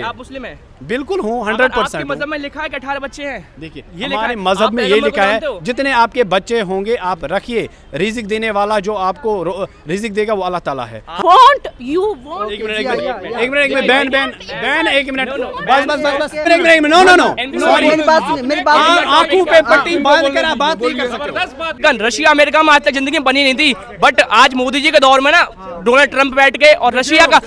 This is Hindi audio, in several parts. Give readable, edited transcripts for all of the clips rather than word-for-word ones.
आप मुस्लिम हैं? बिल्कुल हूँ, 100%। आपके मजहब में लिखा है कि 18 बच्चे हैं? देखिए ये हमारे मजहब में ये लिखा है जितने आपके बच्चे होंगे आप रखिए, रिजिक देने वाला जो आपको रिजिक देगा वो अल्लाह ताला है। Want you want? एक मिनट बहन एक मिनट बस एक मिनट नो सॉरी मेरी बात आंखों पे पट्टी बांध कर आप बात नहीं कर सकते। रशिया अमेरिका में आज तक जिंदगी बनी नहीं थी, बट आज मोदी जी के दौर में ना डोनाल्ड ट्रंप बैठ के और रशिया का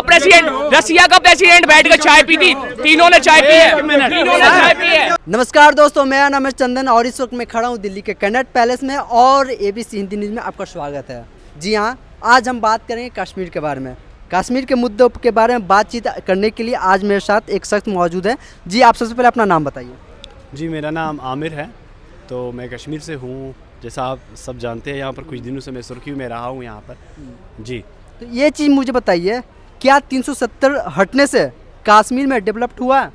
प्रेसिडेंट बैठ के चाय पी थी, तीनों ने चाय पी है। नमस्कार दोस्तों, मेरा नाम है चंदन और इस वक्त मैं खड़ा हूँ दिल्ली के कन्नट पैलेस में और ABC हिंदी न्यूज़ में आपका स्वागत है। जी हाँ, आज हम बात करेंगे कश्मीर के बारे में। कश्मीर के मुद्दों के बारे में बातचीत करने के लिए आज मेरे साथ एक शख्स मौजूद है। जी, आप सबसे पहले अपना नाम बताइए। जी, मेरा नाम आमिर है, तो मैं कश्मीर से हूँ। जैसा आप सब जानते हैं यहाँ पर कुछ दिनों से मैं सुर्खी में रहा हूँ यहाँ पर। जी, तो ये चीज़ मुझे बताइए, क्या 370 हटने से कश्मीर में डेवलप्ड हुआ?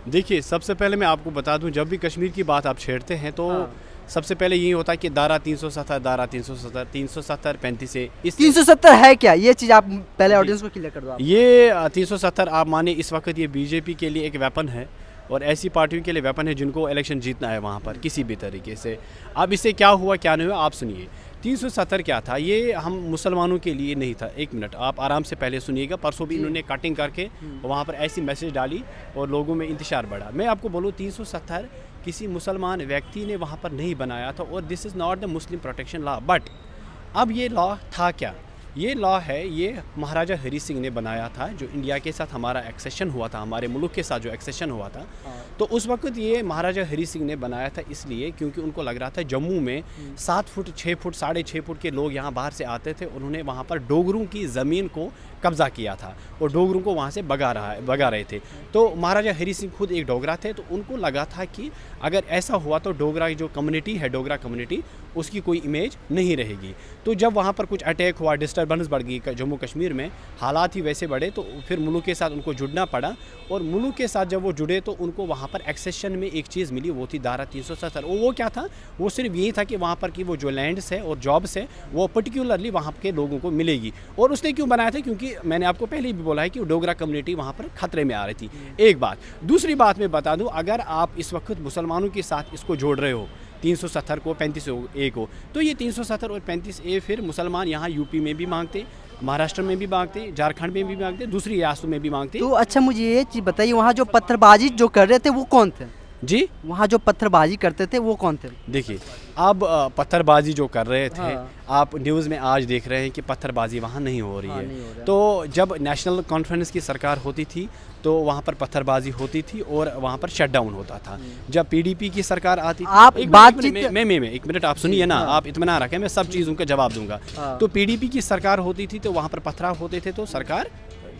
देखिए सबसे पहले मैं आपको बता दूं, जब भी कश्मीर की बात आप छेड़ते हैं तो सबसे पहले यही होता है कि धारा 370 35 से इस 370 है क्या? ये चीज़ आप पहले ऑडियंस को क्लियर कर दो। ये 370 आप माने इस वक्त ये बीजेपी के लिए एक वेपन है और ऐसी पार्टियों के लिए वेपन है जिनको इलेक्शन जीतना है वहाँ पर किसी भी तरीके से। अब इससे क्या हुआ क्या नहीं हुआ आप सुनिए। 370 क्या था, ये हम मुसलमानों के लिए नहीं था। एक मिनट आप आराम से पहले सुनिएगा। परसों भी इन्होंने कटिंग करके वहाँ पर ऐसी मैसेज डाली और लोगों में इंतशार बढ़ा। मैं आपको बोलूँ 370 किसी मुसलमान व्यक्ति ने वहाँ पर नहीं बनाया था और this is not the Muslim protection law. But अब ये लॉ था क्या? ये लॉ है, ये महाराजा हरी सिंह ने बनाया था। जो इंडिया के साथ हमारा एक्सेशन हुआ था, हमारे मुल्क के साथ जो एक्सेशन हुआ था, तो उस वक्त ये महाराजा हरी सिंह ने बनाया था इसलिए क्योंकि उनको लग रहा था जम्मू में 7 फुट 6 फुट 6.5 फुट के लोग यहाँ बाहर से आते थे। उन्होंने वहाँ पर डोगरों की ज़मीन को कब्ज़ा किया था और डोगरों को वहाँ से भगा रहे थे। तो महाराजा हरी सिंह खुद एक डोगरा थे, तो उनको लगा था कि अगर ऐसा हुआ तो डोगरा जो कम्युनिटी है, डोगरा कम्युनिटी, उसकी कोई इमेज नहीं रहेगी। तो जब वहाँ पर कुछ अटैक हुआ, डिस्टर्बेंस बढ़ गई जम्मू कश्मीर में, हालात ही वैसे बढ़े, तो फिर मुल्क के साथ उनको जुड़ना पड़ा और मुल्क के साथ जब वो जुड़े तो उनको वहाँ पर एक्सेशन में एक चीज़ मिली, वो थी धारा 370। वो क्या था? वो सिर्फ यही था कि वहाँ पर की वो जो लैंड्स है और जॉब्स है वो पर्टिकुलरली वहाँ के लोगों को मिलेगी। और उसने क्यों बनाया था? क्योंकि मैंने आपको पहले भी बोला है कि डोगरा कम्युनिटी वहाँ पर खतरे में आ रही थी। एक बात। दूसरी बात मैं बता दूँ, अगर आप इस वक्त मुसलमानों के साथ इसको जोड़ रहे हो 370 को 35A को, तो ये 370 और 35A फिर मुसलमान यहाँ यूपी में भी मांगते, महाराष्ट्र में भी मांगते, झारखंड में भी मांगते, दूसरी रियासतों में भी मांगते। तो अच्छा मुझे ये चीज़ बताइए, वहाँ जो पत्थरबाजी जो कर रहे थे वो कौन थे? जी, वहाँ जो पत्थरबाजी करते थे वो कौन थे? देखिए अब पत्थरबाजी जो कर रहे थे, आप न्यूज़ में आज देख रहे हैं कि पत्थरबाजी वहाँ नहीं हो रही है। तो जब नेशनल कॉन्फ्रेंस की सरकार होती थी तो वहाँ पर पत्थरबाजी होती थी और वहाँ पर शटडाउन होता था। जब PDP की सरकार आती थी, आप बातचीत मैं एक मिनट आप सुनिए ना, आप इत्मीनान रखें, मैं सब चीज़ों का जवाब दूंगा। तो PDP की सरकार होती थी तो वहाँ पर पत्थराव होते थे तो सरकार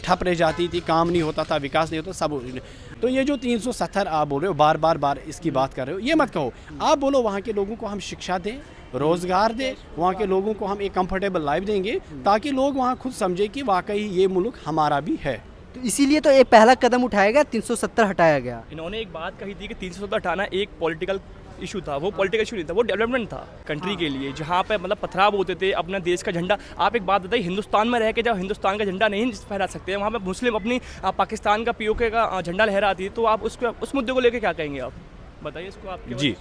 ठप रह जाती थी, काम नहीं होता था, विकास नहीं होता, सब। तो ये जो 370 आप बोल रहे हो, बार इसकी बात कर रहे हो, ये मत कहो। आप बोलो वहाँ के लोगों को हम शिक्षा दें, रोज़गार दें, वहाँ के लोगों को हम एक कंफर्टेबल लाइफ देंगे ताकि लोग वहाँ खुद समझे कि वाकई ये मुल्क हमारा भी है। तो इसीलिए तो ये पहला कदम उठाया गया, 370 हटाया गया। इन्होंने एक बात कही थी कि 370 हटाना एक पॉलिटिकल इशू था। वो पॉलिटिकल इशू नहीं था, वो डेवलपमेंट था कंट्री के लिए, जहाँ पे मतलब पथराव होते थे अपना देश का झंडा। आप एक बात बताइए, हिंदुस्तान में रह के जब हिंदुस्तान का झंडा नहीं फहरा सकते, वहाँ पे मुस्लिम अपनी पाकिस्तान का POK का झंडा लहराती है, तो आप उस मुद्दे को लेकर क्या कहेंगे? आप बताइए इसको। आप जी,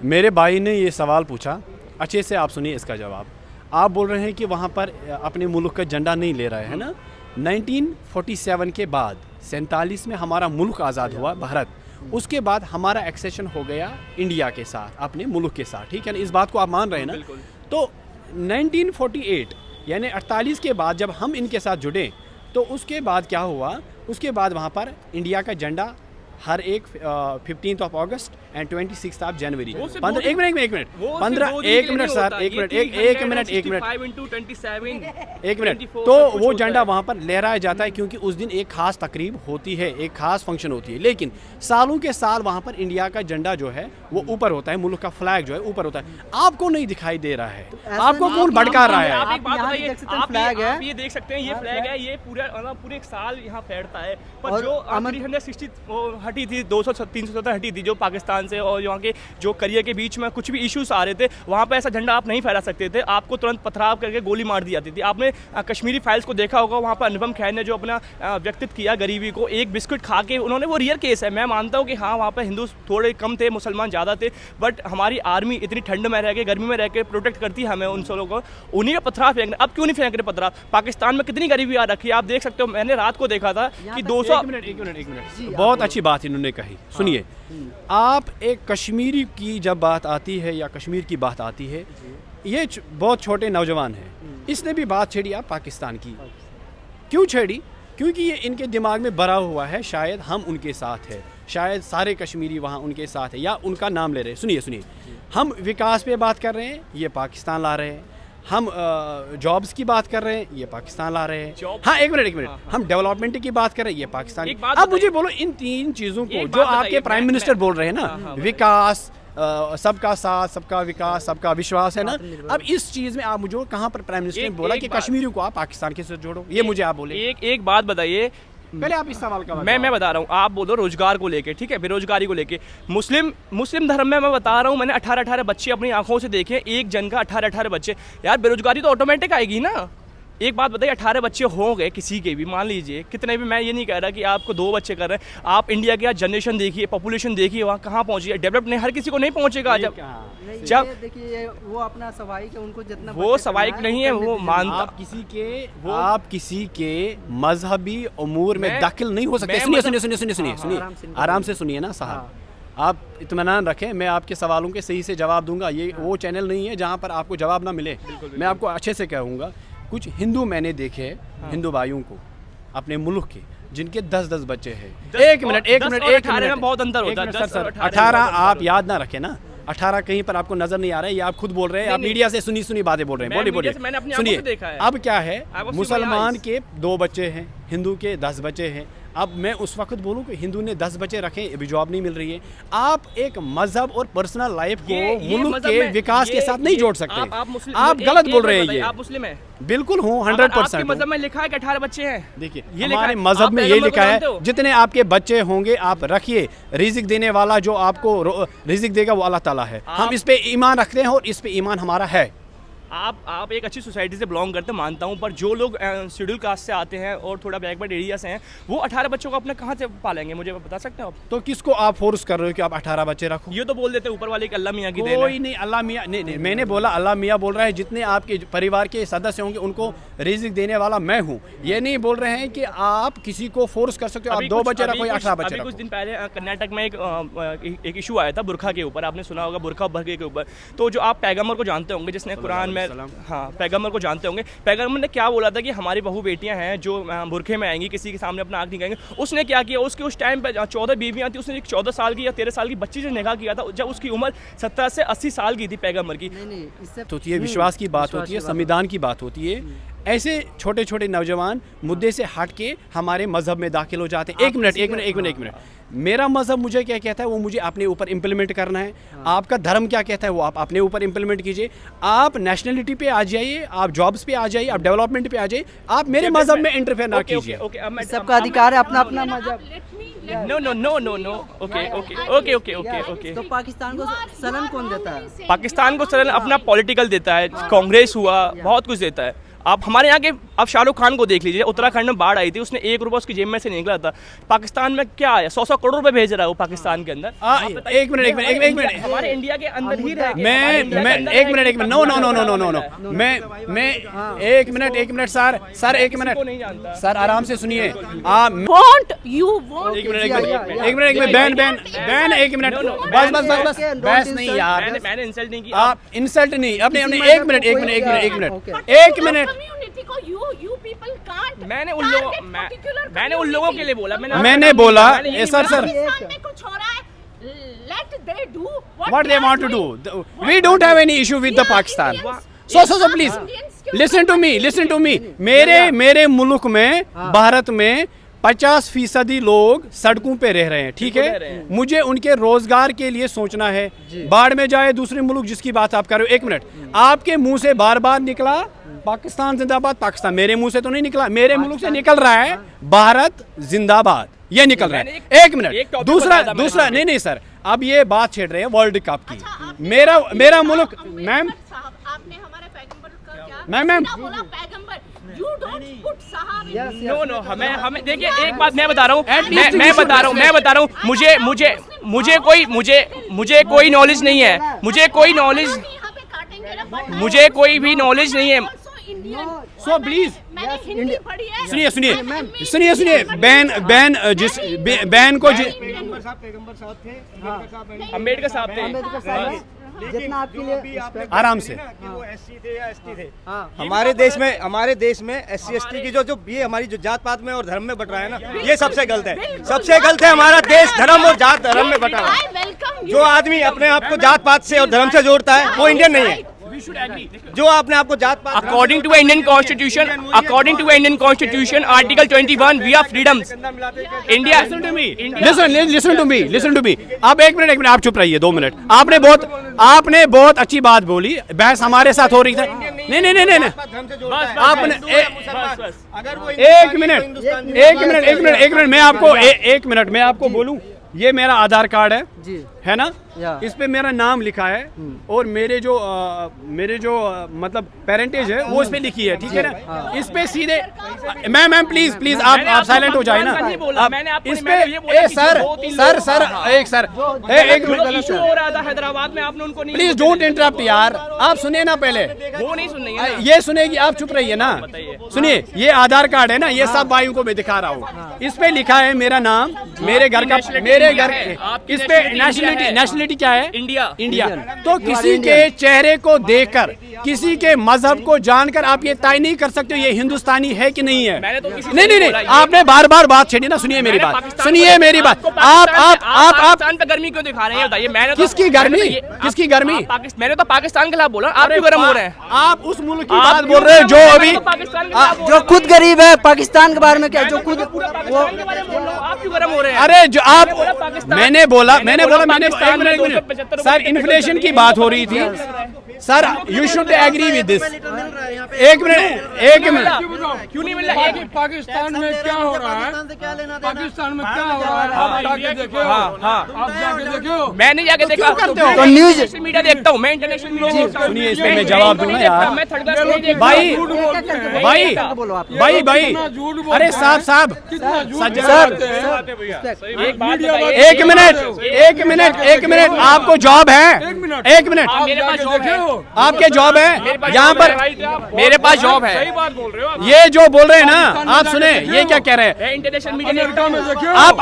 मेरे भाई ने ये सवाल पूछा, अच्छे से आप सुनिए इसका जवाब। आप बोल रहे हैं कि वहाँ पर अपने मुल्क का झंडा नहीं ले रहे हैं ना। 1947 के बाद 47 में हमारा मुल्क आज़ाद हुआ भारत, उसके बाद हमारा एक्सेशन हो गया इंडिया के साथ, अपने मुल्क के साथ, ठीक है ना? इस बात को आप मान रहे हैं ना? तो 1948 यानी 48 के बाद जब हम इनके साथ जुड़े तो उसके बाद क्या हुआ? उसके बाद वहाँ पर इंडिया का झंडा हर एक 15th of August and 26th of January। एक मिनट तो वो झंडा वहाँ पर लहराया जाता है क्योंकि उस दिन एक खास तकरीब होती है, एक खास फंक्शन होती है। लेकिन सालों के साल वहाँ पर इंडिया का झंडा जो है वो ऊपर होता है, मुल्क का फ्लैग जो है ऊपर होता है। आपको नहीं दिखाई दे रहा है, आपको कौन भड़का रहा है? आप एक बात बताइए, आप ये देख सकते हैं, ये फ्लैग है, ये पूरे साल यहाँ फहरता है, पर जो 360 हटी थी 200-370 हटी थी जो पाकिस्तान से, और यहाँ के जो करियर के बीच में कुछ भी इश्यूज आ रहे थे वहाँ पे ऐसा झंडा आप नहीं फहरा सकते थे, आपको तुरंत पथराव करके गोली मार दी जाती थी। आपने कश्मीरी फाइल्स को देखा होगा, वहाँ पर अनुपम खेर ने जो अपना व्यक्तित्व किया गरीबी को, एक बिस्कुट खा के उन्होंने, वो रियल केस है। मैं मानता हूँ कि हाँ वहाँ पर हिंदू थोड़े कम थे, मुसलमान ज़्यादा थे, बट हमारी आर्मी इतनी ठंड में रह के, गर्मी में रह के प्रोटेक्ट करती है हमें उन लोगों को। उन्हीं का पथराव फेंकना, अब क्यों नहीं फेंक रहे पथराव? पाकिस्तान में कितनी गरीबी आ रखी है आप देख सकते हो। मैंने रात को देखा था कि 200 एक मिनट बहुत अच्छी बात इन्होंने कही। सुनिए, आप एक कश्मीरी की जब बात आती है या कश्मीर की बात आती है, ये बहुत छोटे नौजवान हैं, इसने भी बात छेड़ी आप पाकिस्तान की। क्यों छेड़ी? क्योंकि ये इनके दिमाग में भरा हुआ है, शायद हम उनके साथ है, शायद सारे कश्मीरी वहाँ उनके साथ है, या उनका नाम ले रहे हैं। सुनिए, हम विकास पे बात कर रहे हैं, ये पाकिस्तान ला रहे हैं। हम जॉब्स की बात कर रहे हैं, ये पाकिस्तान ला रहे हैं। हाँ, एक मिनट, हम डेवलपमेंट की बात कर रहे हैं, ये पाकिस्तान। अब मुझे बोलो, इन तीन चीज़ों को जो आपके प्राइम मिनिस्टर बोल रहे हैं ना, विकास, सबका साथ, सबका विकास, सबका विश्वास है ना, अब इस चीज़ में आप मुझे कहाँ पर प्राइम मिनिस्टर ने बोला कि कश्मीरियों को आप पाकिस्तान के साथ जोड़ो? ये मुझे आप बोले। एक बात बताइए, पहले आप इस सवाल का मैं बता रहा हूँ, आप बोलो रोजगार को लेके, ठीक है, बेरोजगारी को लेके। मुस्लिम धर्म में मैं बता रहा हूँ, मैंने 18 बच्चे अपनी आंखों से देखे, एक जन का 18 बच्चे। यार बेरोजगारी तो ऑटोमेटिक आएगी ना। एक बात बताइए, 18 बच्चे हो गए किसी के भी, मान लीजिए कितने भी, मैं ये नहीं कह रहा कि आपको 2 बच्चे कर रहे हैं, आप इंडिया की आज जनरेशन देखिए, पॉपुलेशन देखिए, वहाँ कहाँ पहुँची है। डेवलप नहीं, हर किसी को नहीं पहुँचेगा। जब देखिए वो अपना स्वाभाविक है, उनको जितना वो स्वाभाविक नहीं है, वो मानता। आप किसी के मजहबी उमूर में दाखिल नहीं हो सकते। सुनिए, आराम से सुनिए ना साहब, आप इत्मीनान रखें, मैं आपके सवालों के सही से जवाब दूंगा। ये वो चैनल नहीं है जहाँ पर आपको जवाब ना मिले। मैं आपको अच्छे से कहूँगा, कुछ हिंदू मैंने देखे, हिंदू भाइयों को अपने मुल्क के, जिनके 10-10 बच्चे हैं। एक मिनट, 18 में बहुत अंतर होता है। सर 18 आप याद ना रखें ना, 18 कहीं पर आपको नजर नहीं आ रहा है, ये आप खुद बोल रहे हैं, आप मीडिया से सुनी बातें बोल रहे हैं। बोलिए सुनिए, अब क्या है, मुसलमान के 2 बच्चे हैं, हिंदू के 10 बच्चे हैं। अब मैं उस वक्त बोलूं कि हिंदू ने 10 बच्चे रखे, अभी जॉब नहीं मिल रही है। आप एक मजहब और पर्सनल लाइफ को मुल्क के विकास के साथ नहीं जोड़ सकते। आप गलत बोल रहे हैं। ये आप मुस्लिम हैं? बिल्कुल हूँ, 100%। मजहब में लिखा है कि 18 बच्चे हैं। देखिए, हमारे मजहब में ये लिखा है, जितने आपके बच्चे होंगे आप रखिए, रिजिक देने वाला जो आपको रिजिक देगा वो अल्लाह ताला है। हम इस पे ईमान रखते हैं और इस पे ईमान हमारा है। आप एक अच्छी सोसाइटी से बिलोंग करते मानता हूँ, पर जो लोग शेड्यूल कास्ट से आते हैं और थोड़ा बैकवर्ड एरिया से हैं, वो 18 बच्चों को अपने कहाँ से पालेंगे, मुझे बता सकते हैं आप? तो किसको आप फोर्स कर रहे हो कि आप 18 बच्चे रखो? ये तो बोल देते ऊपर वाले की अल्लाह मियाँ की देन है। कोई नहीं, अल्लाह मियाँ नहीं, मैंने बोला अल्लाह मियाँ बोल रहा है, जितने आपके परिवार के सदस्य होंगे उनको रिजिक देने वाला मैं हूँ। ये नहीं बोल रहे हैं कि आप किसी को फोर्स कर सकते हो, आप 2 बच्चे रखो या 18 बच्चे रखो। कुछ दिन पहले कर्नाटक में एक इशू आया था बुरखा के ऊपर, आपने सुना होगा, बुरखा भरके के ऊपर। तो जो आप पैगम्बर को जानते होंगे, जिसने कुरान में, हाँ पैगम्बर को जानते होंगे, पैगम्बर ने क्या बोला था कि हमारी बहू बेटियां हैं जो बुरखे में आएंगी, किसी के सामने अपना आँख नहीं करेंगे। उसने क्या किया, उसके उस टाइम पे 14 बीवियां थी, उसने एक 14 साल की या 13 साल की बच्ची से निकाह किया था, जब उसकी उम्र 70 से 80 साल की थी पैगम्बर की। तो ये विश्वास की बात होती है, संविधान की बात होती है। ऐसे छोटे छोटे नौजवान मुद्दे से हट के हमारे मजहब में दाखिल हो जाते हैं। एक मिनट, मेरा मजहब मुझे क्या कहता है वो मुझे अपने ऊपर इम्प्लीमेंट करना है। आपका धर्म क्या कहता है वो आप अपने ऊपर इम्प्लीमेंट कीजिए। आप नेशनलिटी पे आ जाइए, आप जॉब्स पे आ जाइए, आप डेवलपमेंट पे आ जाइए, आप मेरे मजहब में इंटरफेयर ना कीजिए। सबका अधिकार है अपना अपना मजहब। No okay. तो पाकिस्तान को सलन कौन देता है? पाकिस्तान को सलन अपना पॉलिटिकल देता है, कांग्रेस हुआ, बहुत कुछ देता है। आप हमारे यहाँ के, आप शाहरुख खान को देख लीजिए, उत्तराखंड में बाढ़ आई थी, उसने 1 रुपया उसकी जेब में से निकला था। पाकिस्तान में क्या आया, 100 करोड़ रुपए भेज रहा है वो पाकिस्तान के अंदर। एक मिनट, हमारे इंडिया के अंदर ही रह के मैं एक मिनट नो मैं एक मिनट सर एक मिनट सर आराम से सुनिए। बैन एक मिनट, बस बस नहीं यार, मैंने इंसल्ट नहीं की। आप इंसल्ट नहीं, अपने एक मिनट मैंने उन लोगों के लिए बोला, मैंने बोला sir what they want to do. We don't have any issue with the Pakistan. So please listen to me. मेरे मुल्क में, भारत में 50% लोग सड़कों पे रह रहे हैं, ठीक है। मुझे उनके रोजगार के लिए सोचना है। बाढ़ में जाए दूसरे मुल्क जिसकी बात आप कर रहे हो, एक मिनट, आपके मुंह से बार बार निकला पाकिस्तान जिंदाबाद, पाकिस्तान मेरे मुंह से तो नहीं निकला, मेरे मुल्क से निकल रहा है भारत जिंदाबाद, ये निकल रहा है। एक मिनट, दूसरा नहीं सर, अब ये बात छेड़ रहे हैं वर्ल्ड कप की। मेरा मुल्क, मैम आपने हमारे पैगंबर का क्या मैम बोला? पैगंबर, यू डोंट पुट साहब। नो हमें देखिए, एक बात मैं बता रहा हूँ, मैं बता रहा हूँ, मुझे कोई नॉलेज नहीं है, मुझे कोई नॉलेज, यहाँ पे काटेंगे ना फट। मुझे कोई भी नॉलेज नहीं है। सो प्लीज मैंने हिंदी पढ़ी है। सुनिए, बैन को अम्बेडकर साहब थे। जितना आपके लिए आराम से, वो एससी थे या एसटी थे। हमारे देश में एससी एसटी की जो ये हमारी जो जात पात में और धर्म में बट रहा है ना, ये सबसे गलत है, सबसे गलत है। हमारा देश धर्म और जात धर्म में बटा है। I welcome you। जो आदमी अपने आप को जात पात से और धर्म से जोड़ता है वो इंडियन नहीं है। जो अपने आप को जात पात, According to Indian Constitution, Article 21, we have freedoms. India. Listen to me. आप एक मिनट, आप चुप रहिए 2 मिनट। आपने बहुत अच्छी बात बोली, बहस हमारे साथ हो रही थी। नहीं, आपने अगर वो एक मिनट, मैं आपको बोलूं, ये मेरा आधार कार्ड है, जी है ना, या। इस पे मेरा नाम लिखा है और मेरे जो मतलब पेरेंटेज है वो इस पे लिखी है, ठीक है ना। इस पे सीधे मैम प्लीज आप साइलेंट हो जाए ना। आप इस पे एक इशू हो रहा था हैदराबाद में, आपने उनको नहीं, प्लीज डोंट इंटरप्ट यार, आप सुनिए ना पहले, वो नहीं सुन रही है ना। ये सुनेगी, आप चुप रहिए ना। सुनिए, ये आधार कार्ड है ना, ये सब भाइयों को मैं दिखा रहा हूँ, इस पे लिखा है मेरा नाम, मेरे घर का, इस पे नेशनलिटी क्या है? इंडिया। तो किसी के चेहरे को देखकर, किसी के मजहब को जानकर आप ये तय नहीं कर सकते हो ये हिंदुस्तानी है कि नहीं है। मैंने तो किसी से नहीं, बोला, आपने बार बात छेड़ी ना। सुनिए मेरी बात, आप पाकिस्तान पे गर्मी क्यों दिखा रहे हैं बताइए? मैंने किसकी गर्मी? मैंने तो पाकिस्तान के खिलाफ बोला, आप क्यों गर्म हो रहे हैं? आप उस मुल्क की बात बोल रहे हैं जो अभी पाकिस्तान के खिलाफ बोल जो खुद गरीब है, पाकिस्तान के बारे में क्या, जो खुद पाकिस्तान के बारे में बोल रहा हूं, आप क्यों गर्म हो रहे हैं? अरे जो आप पाकिस्तान- मैंने बोला पाकिस्तान में एक मिनट 275 सर, इन्फ्लेशन की बात हो रही थी sir, you should agree with this. एक मिनट क्यों नहीं मिल रहा? पाकिस्तान में क्या हो रहा है? पाकिस्तान में क्या हो रहा है? आप जाके देखो। आप जाके देखो। मैं नहीं जाके देखा। करते हो? तो न्यूज़- इंटरनेशनल मीडिया देखता हूँ मैं, इंटरनेशनल मीडिया। सुनिए, इस पे मैं जवाब दूंगा यार। मैं थर्ड क्लास नहीं देखता। भाई बोलो आप। अरे साहब कितना झूठ सर, बोलते हैं। एक बात मीडिया बताइए। एक मिनट, आपको जॉब है? एक मिनट, आप मेरे पास जाके जॉब है। देखो। आपके जॉब है यहाँ पर? मेरे पास जॉब है। ये जो बोल रहे हैं ना, आप सुने, ये क्या कह रहे हैं? इंटरनेशनल मीडिया अमेरिका में देखो। आप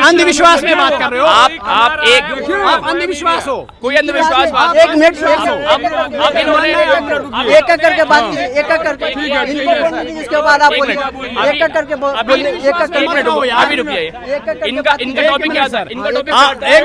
अंधविश्वास में बात कर रहे हो। आप अंधविश्वास हो। कोई अंधविश्वास बात एक मिनट आप इन्होंने एक करके बात कीजिए, एक करके इनको बोलने दीजिए, इसके बाद आप बोलिए। एक करके बोलिए, एक अभी रुकिए। इनका टॉपिक क्या था? इनका टॉपिक एक